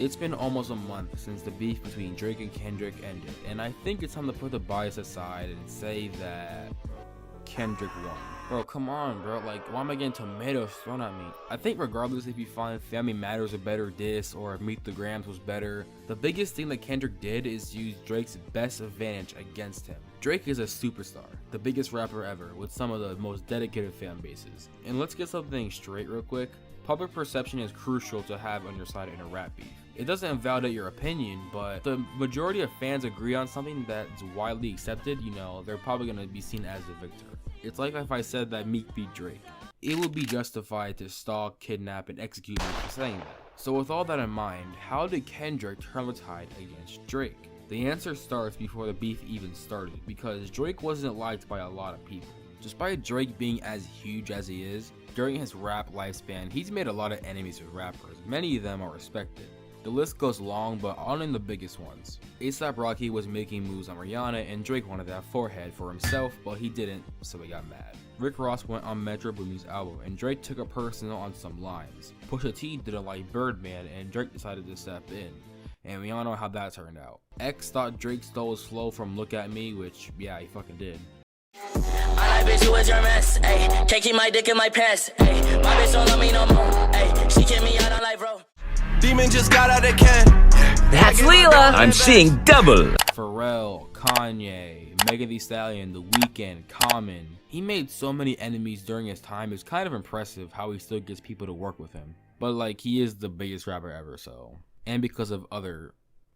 It's been almost a month since the beef between Drake and Kendrick ended, and I think it's time to put the bias aside and say that Kendrick won. Bro, come on, bro. Like, why am I getting tomatoes thrown at me? I think regardless if you find Family Matters a better diss or Meet the Grams was better, the biggest thing that Kendrick did is use Drake's best advantage against him. Drake is a superstar, the biggest rapper ever, with some of the most dedicated fan bases. And let's get something straight real quick. Public perception is crucial to have on your side in a rap beef. It doesn't invalidate your opinion, but the majority of fans agree on something that's widely accepted, they're probably going to be seen as the victor. It's like if I said that Meek beat Drake. It would be justified to stalk, kidnap, and execute me for saying that. So with all that in mind, how did Kendrick turn the tide against Drake? The answer starts before the beef even started, because Drake wasn't liked by a lot of people. Despite Drake being as huge as he is, during his rap lifespan, he's made a lot of enemies with rappers. Many of them are respected. The list goes long, but I'll name the biggest ones. A$AP Rocky was making moves on Rihanna, and Drake wanted that forehead for himself, but he didn't, so he got mad. Rick Ross went on Metro Boomin's album, and Drake took it personal on some lines. Pusha T didn't like Birdman, and Drake decided to step in. And we all know how that turned out. X thought Drake stole his flow from Look At Me, which, yeah, he fucking did. I bitch, you was your mess, ayy. Can't keep my dick in my pants, ayy. My bitch don't love me no more, ayy. She kicked me out on life, bro. Demon just got out of can. That's Leela. I'm seeing double. Pharrell, Kanye, Megan Thee Stallion, The Weeknd, Common. He made so many enemies during his time. It's kind of impressive how he still gets people to work with him. But like, he is the biggest rapper ever, so. And because of other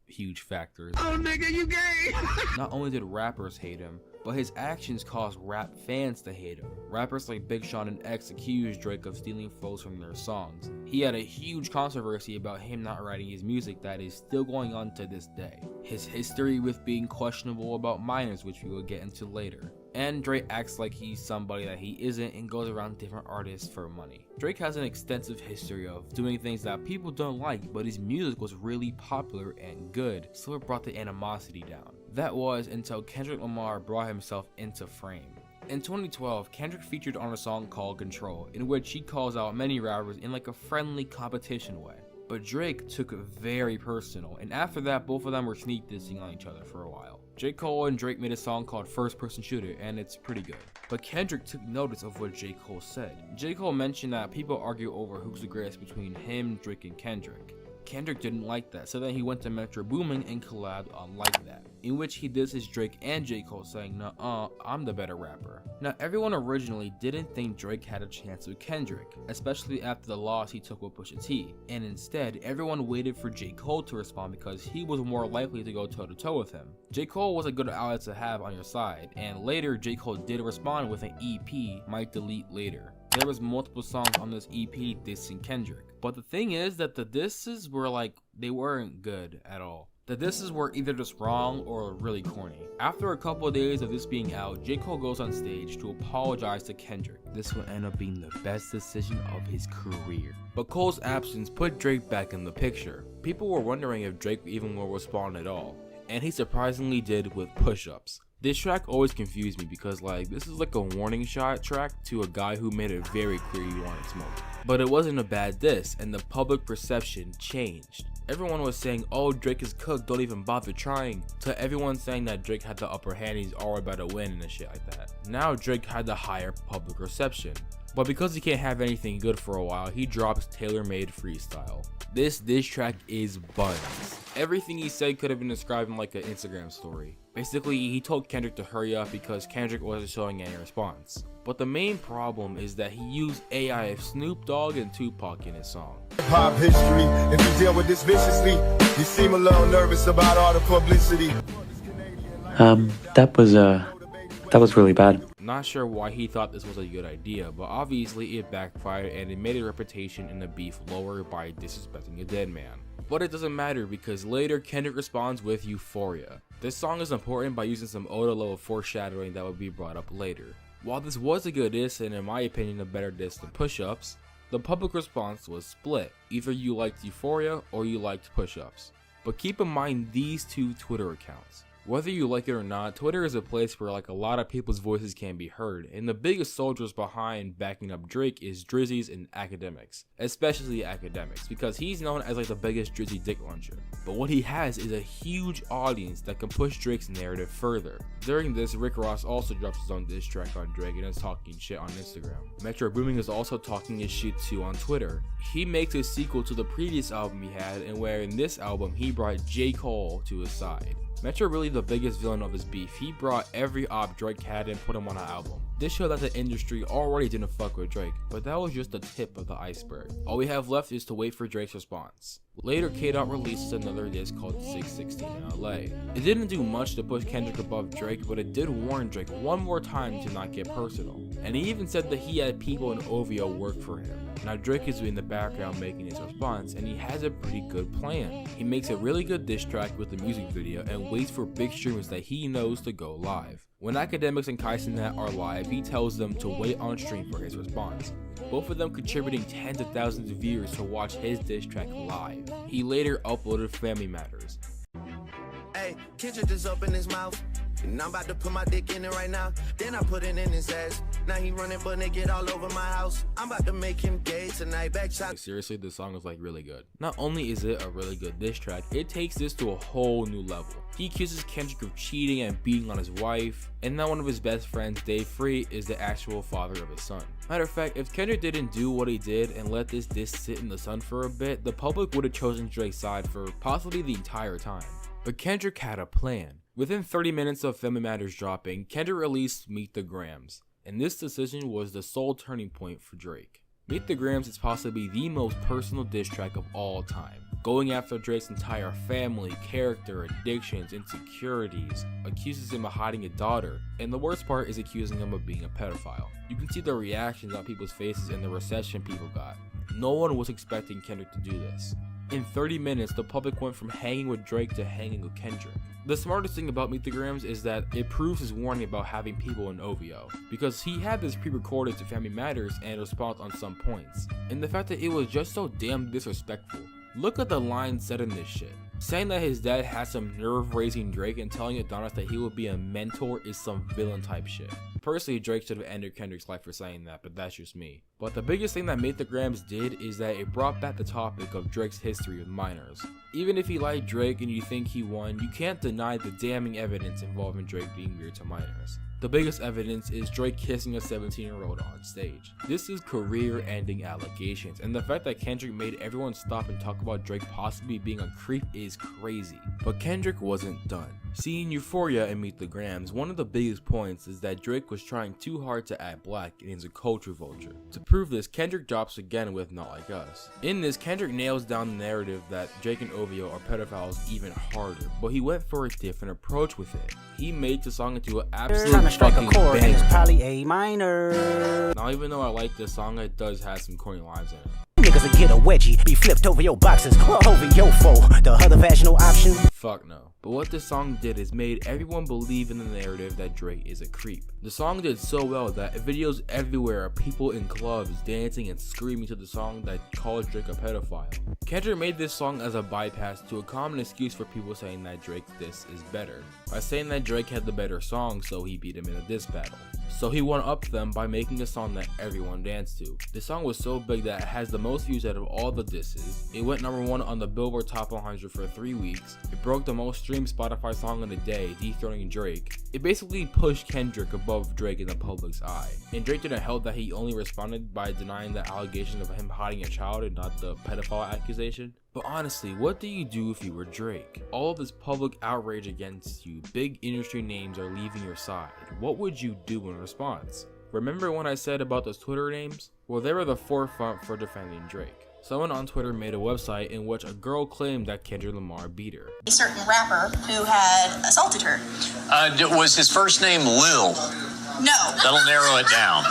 huge factors. Oh nigga, you gay! Not only did rappers hate him, but his actions caused rap fans to hate him. Rappers like Big Sean and X accused Drake of stealing flows from their songs. He had a huge controversy about him not writing his music that is still going on to this day. His history with being questionable about minors, which we will get into later. And Drake acts like he's somebody that he isn't and goes around different artists for money. Drake has an extensive history of doing things that people don't like, but his music was really popular and good, so it brought the animosity down. That was until Kendrick Lamar brought himself into frame. In 2012, Kendrick featured on a song called Control, in which he calls out many rappers in like a friendly competition way. But Drake took it very personal, and after that, both of them were sneak dissing on each other for a while. J. Cole and Drake made a song called First Person Shooter, and it's pretty good. But Kendrick took notice of what J. Cole said. J. Cole mentioned that people argue over who's the greatest between him, Drake, and Kendrick. Kendrick didn't like that, so then he went to Metro Boomin and collabed on Like That, in which he disses Drake and J. Cole saying, "Nuh-uh, I'm the better rapper." Now, everyone originally didn't think Drake had a chance with Kendrick, especially after the loss he took with Pusha T, and instead, everyone waited for J. Cole to respond because he was more likely to go toe-to-toe with him. J. Cole was a good ally to have on your side, and later J. Cole did respond with an EP, Might Delete Later. There was multiple songs on this EP dissing Kendrick. But the thing is that the disses were they weren't good at all. The disses were either just wrong or really corny. After a couple of days of this being out, J. Cole goes on stage to apologize to Kendrick. This would end up being the best decision of his career. But Cole's absence put Drake back in the picture. People were wondering if Drake even will respond at all. And he surprisingly did with push-ups. This track always confused me because this is like a warning shot track to a guy who made it very clear he wanted smoke. But it wasn't a bad diss, and the public perception changed. Everyone was saying, "Oh, Drake is cooked, don't even bother trying," to everyone saying that Drake had the upper hand, he's already about to win and shit like that. Now Drake had the higher public reception. But because he can't have anything good for a while, he drops Tailor-Made Freestyle. This track is buns. Everything he said could have been described in like an Instagram story. Basically, he told Kendrick to hurry up because Kendrick wasn't showing any response. But the main problem is that he used AI of Snoop Dogg and Tupac in his song. Pop history, if you deal with this viciously, you seem a little nervous about all the publicity. That was really bad. Not sure why he thought this was a good idea, but obviously it backfired and it made his reputation in the beef lower by disrespecting a dead man. But it doesn't matter because later Kendrick responds with Euphoria. This song is important by using some Oda level foreshadowing that will be brought up later. While this was a good diss and in my opinion a better diss than Push-Ups, the public response was split. Either you liked Euphoria or you liked Push-Ups. But keep in mind these two Twitter accounts. Whether you like it or not, Twitter is a place where like a lot of people's voices can be heard, and the biggest soldiers behind backing up Drake is Drizzies and academics, especially academics, because he's known as like the biggest Drizzy dick launcher. But what he has is a huge audience that can push Drake's narrative further. During this, Rick Ross also drops his own diss track on Drake and is talking shit on Instagram. Metro Boomin is also talking his shit too on Twitter. He makes a sequel to the previous album he had, and where in this album he brought J. Cole to his side. Metro really the biggest villain of his beef. He brought every op Drake had and put him on an album. This showed that the industry already didn't fuck with Drake, but that was just the tip of the iceberg. All we have left is to wait for Drake's response. Later, K-Dot releases another disc called 616 in LA. It didn't do much to push Kendrick above Drake, but it did warn Drake one more time to not get personal. And he even said that he had people in OVO work for him. Now Drake is in the background making his response, and he has a pretty good plan. He makes a really good diss track with the music video and waits for big streamers that he knows to go live. When Academics and Kaisenat are live, he tells them to wait on stream for his response, both of them contributing tens of thousands of viewers to watch his diss track live. He later uploaded Family Matters. Hey, Kendrick is up in his mouth, and I'm about to put my dick in it right now. Then I put it in his ass. Now he running but naked all over my house. I'm about to make him gay tonight. Backshot. Seriously, this song is like really good. Not only is it a really good diss track, it takes this to a whole new level. He accuses Kendrick of cheating and beating on his wife, and now one of his best friends, Dave Free, is the actual father of his son. Matter of fact, if Kendrick didn't do what he did and let this diss sit in the sun for a bit, the public would have chosen Drake's side for possibly the entire time. But Kendrick had a plan. Within 30 minutes of Family Matters dropping, Kendrick released Meet the Grams, and this decision was the sole turning point for Drake. Meet the Grams is possibly the most personal diss track of all time, going after Drake's entire family, character, addictions, insecurities, accuses him of hiding a daughter, and the worst part is accusing him of being a pedophile. You can see the reactions on people's faces and the reception people got. No one was expecting Kendrick to do this. In 30 minutes, the public went from hanging with Drake to hanging with Kendrick. The smartest thing about Meet the Grams is that it proves his warning about having people in OVO, because he had this pre-recorded to Family Matters and response on some points, and the fact that it was just so damn disrespectful. Look at the line said in this shit. Saying that his dad had some nerve-raising Drake and telling Adonis that he would be a mentor is some villain type shit. Personally, Drake should have ended Kendrick's life for saying that, but that's just me. But the biggest thing that Meet the Grams did is that it brought back the topic of Drake's history with minors. Even if you like Drake and you think he won, you can't deny the damning evidence involving Drake being weird to minors. The biggest evidence is Drake kissing a 17-year-old on stage. This is career-ending allegations, and the fact that Kendrick made everyone stop and talk about Drake possibly being a creep is crazy. But Kendrick wasn't done. Seeing Euphoria and Meet the Grams, one of the biggest points is that Drake was trying too hard to act black and is a culture vulture. To prove this, Kendrick drops again with Not Like Us. In this, Kendrick nails down the narrative that Drake and OVO are pedophiles even harder, but he went for a different approach with it. He made the song into an absolute fucking banger. Probably A minor. Now, even though I like this song, it does have some corny lines in it. Niggas will get a wedgie, be flipped over your boxes, or over your foe. The other vaginal option. Fuck no. But what this song did is made everyone believe in the narrative that Drake is a creep. The song did so well that videos everywhere of people in clubs dancing and screaming to the song that calls Drake a pedophile. Kendrick made this song as a bypass to a common excuse for people saying that Drake's diss is better, by saying that Drake had the better song so he beat him in a diss battle. So he one-upped them by making a song that everyone danced to. The song was so big that it has the most views out of all the disses. It went #1 on the Billboard Top 100 for 3 weeks. It broke the most streamed Spotify song in a day, dethroning Drake. It basically pushed Kendrick above Drake in the public's eye. And Drake didn't help that he only responded by denying the allegation of him hiding a child and not the pedophile accusation. But honestly, what do you do if you were Drake? All of this public outrage against you, big industry names are leaving your side. What would you do in response? Remember when I said about those Twitter names? Well, they were the forefront for defending Drake. Someone on Twitter made a website in which a girl claimed that Kendrick Lamar beat her. A certain rapper who had assaulted her. Was his first name Lil? No. That'll narrow it down.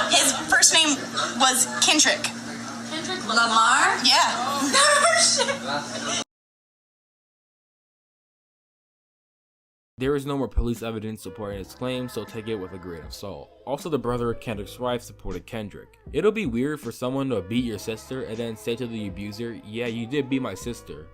His first name was Kendrick. Kendrick Lamar? Yeah. There is no more police evidence supporting his claim, so take it with a grain of salt. Also, the brother of Kendrick's wife supported Kendrick. It'll be weird for someone to beat your sister and then say to the abuser, "Yeah, you did beat my sister."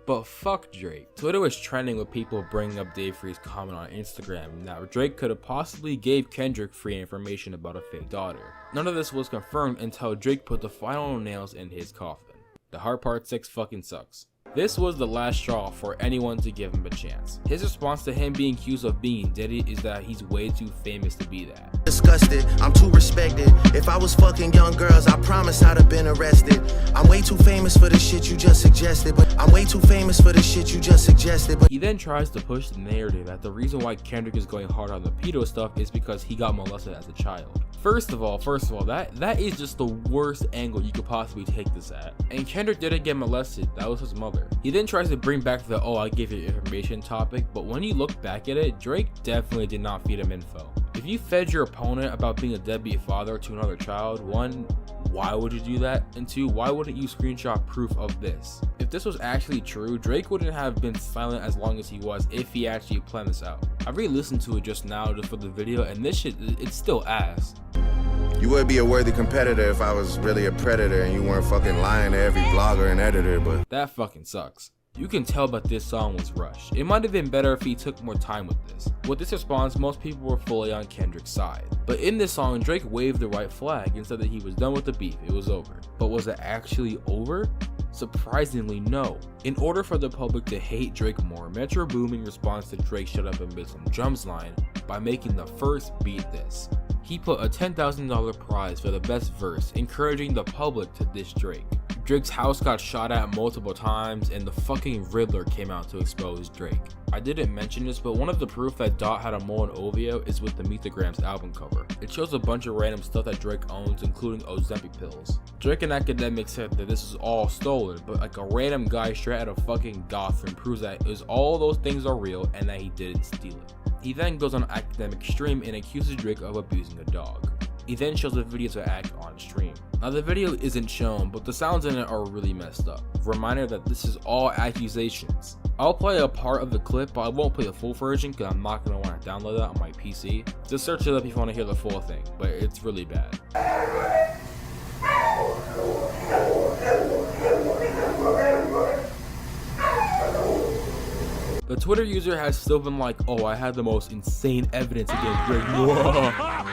But fuck Drake. Twitter was trending with people bringing up Dave Free's comment on Instagram that Drake could have possibly gave Kendrick free information about a fake daughter. None of this was confirmed until Drake put the final nails in his coffin. The Hard Part 6 fucking sucks. This was the last straw for anyone to give him a chance. His response to him being accused of being Diddy is that he's way too famous to be that. Disgusted, I'm too respected. If I was fucking young girls, I promise I'd have been arrested. I'm way too famous for the shit you just suggested, but I'm way too famous for the shit you just suggested. But he then tries to push the narrative that the reason why Kendrick is going hard on the pedo stuff is because he got molested as a child. First of all, that is just the worst angle you could possibly take this at. And Kendrick didn't get molested, that was his mother. He then tries to bring back the "oh, I gave you information" topic, but when you look back at it, Drake definitely did not feed him info. If you fed your opponent about being a deadbeat father to another child, one, why would you do that? And two, why wouldn't you screenshot proof of this? If this was actually true, Drake wouldn't have been silent as long as he was if he actually planned this out. I re-listened to it just now just for the video, and this shit, it's still ass. You would be a worthy competitor if I was really a predator and you weren't fucking lying to every blogger and editor, but that fucking sucks. You can tell that this song was rushed. It might have been better if he took more time with this. With this response, most people were fully on Kendrick's side. But in this song, Drake waved the right flag and said that he was done with the beef, it was over. But was it actually over? Surprisingly, no. In order for the public to hate Drake more, Metro Boomin responds to Drake "shut up and make some drums" line by making the first beat this. He put a $10,000 prize for the best verse, encouraging the public to diss Drake. Drake's house got shot at multiple times, and the fucking Riddler came out to expose Drake. I didn't mention this, but one of the proof that Dot had a mole in OVO is with the Mythograms album cover. It shows a bunch of random stuff that Drake owns, including Ozempic pills. Drake and academics said that this is all stolen, but like a random guy straight out of fucking Gotham proves that all those things are real and that he didn't steal it. He then goes on academic stream and accuses Drake of abusing a dog. He then shows a video to act on stream. Now the video isn't shown, but the sounds in it are really messed up. Reminder that this is all accusations. I'll play a part of the clip, but I won't play the full version because I'm not going to want to download that on my PC. Just search it up if you want to hear the full thing, but it's really bad. The Twitter user has still been like, "oh, I had the most insane evidence against Drake."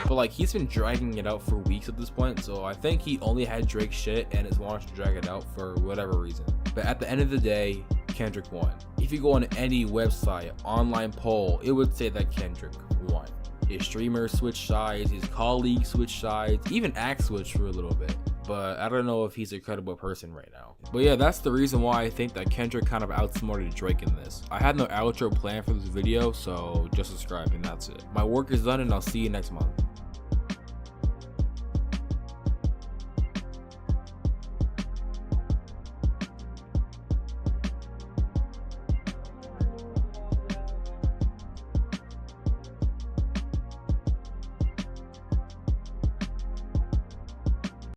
But like, he's been dragging it out for weeks at this point, so I think he only had Drake shit and is wanting to drag it out for whatever reason. But at the end of the day, Kendrick won. If you go on any website, online poll, it would say that Kendrick won. His streamers switched sides, his colleagues switched sides, even Axe switched for a little bit. But I don't know if he's a credible person right now. But yeah, that's the reason why I think that Kendrick kind of outsmarted Drake in this. I had no outro planned for this video, so just subscribe and that's it. My work is done and I'll see you next month.